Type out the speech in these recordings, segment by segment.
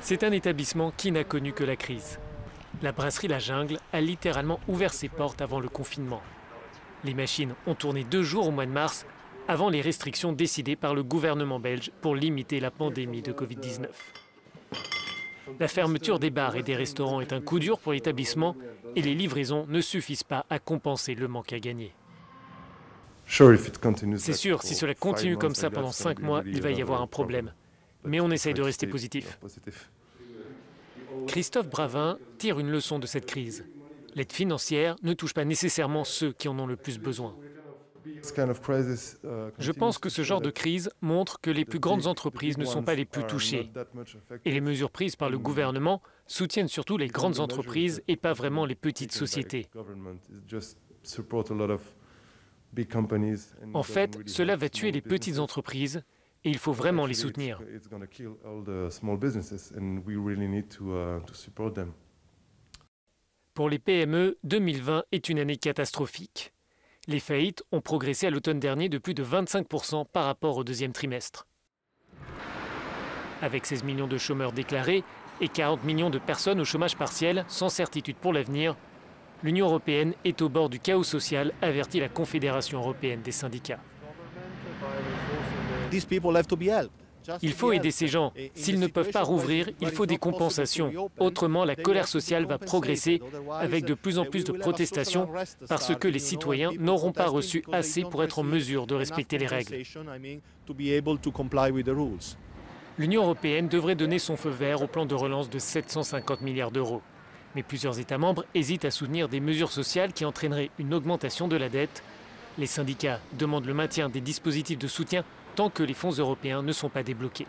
C'est un établissement qui n'a connu que la crise. La brasserie La Jungle a littéralement ouvert ses portes avant le confinement. Les machines ont tourné 2 jours au mois de mars, avant les restrictions décidées par le gouvernement belge pour limiter la pandémie de Covid-19. La fermeture des bars et des restaurants est un coup dur pour l'établissement et les livraisons ne suffisent pas à compenser le manque à gagner. C'est sûr, si cela continue comme ça pendant 5 mois, il va y avoir un problème. Mais on essaye de rester positif. Christophe Bravin tire une leçon de cette crise. L'aide financière ne touche pas nécessairement ceux qui en ont le plus besoin. Je pense que ce genre de crise montre que les plus grandes entreprises ne sont pas les plus touchées. Et les mesures prises par le gouvernement soutiennent surtout les grandes entreprises et pas vraiment les petites sociétés. En fait, cela va tuer les petites entreprises et il faut vraiment les soutenir. Pour les PME, 2020 est une année catastrophique. Les faillites ont progressé à l'automne dernier de plus de 25% par rapport au 2e trimestre. Avec 16 millions de chômeurs déclarés et 40 millions de personnes au chômage partiel sans certitude pour l'avenir, l'Union européenne est au bord du chaos social, avertit la Confédération européenne des syndicats. Il faut aider ces gens. S'ils ne peuvent pas rouvrir, il faut des compensations. Autrement, la colère sociale va progresser avec de plus en plus de protestations parce que les citoyens n'auront pas reçu assez pour être en mesure de respecter les règles. L'Union européenne devrait donner son feu vert au plan de relance de 750 milliards d'euros. Mais plusieurs États membres hésitent à soutenir des mesures sociales qui entraîneraient une augmentation de la dette. Les syndicats demandent le maintien des dispositifs de soutien tant que les fonds européens ne sont pas débloqués.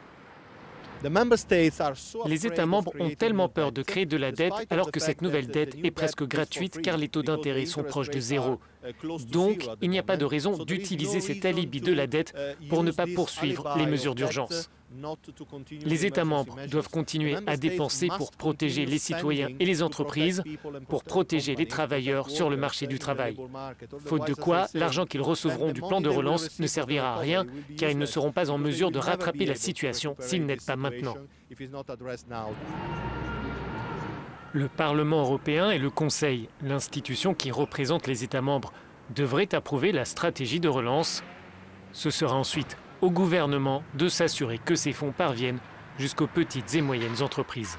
Les États membres ont tellement peur de créer de la dette alors que cette nouvelle dette est presque gratuite car les taux d'intérêt sont proches de 0. Donc, il n'y a pas de raison d'utiliser cet alibi de la dette pour ne pas poursuivre les mesures d'urgence. Les États membres doivent continuer à dépenser pour protéger les citoyens et les entreprises, pour protéger les travailleurs sur le marché du travail. Faute de quoi, l'argent qu'ils recevront du plan de relance ne servira à rien, car ils ne seront pas en mesure de rattraper la situation s'ils n'aident pas maintenant. Le Parlement européen et le Conseil, l'institution qui représente les États membres, devraient approuver la stratégie de relance. Ce sera ensuite au gouvernement de s'assurer que ces fonds parviennent jusqu'aux petites et moyennes entreprises.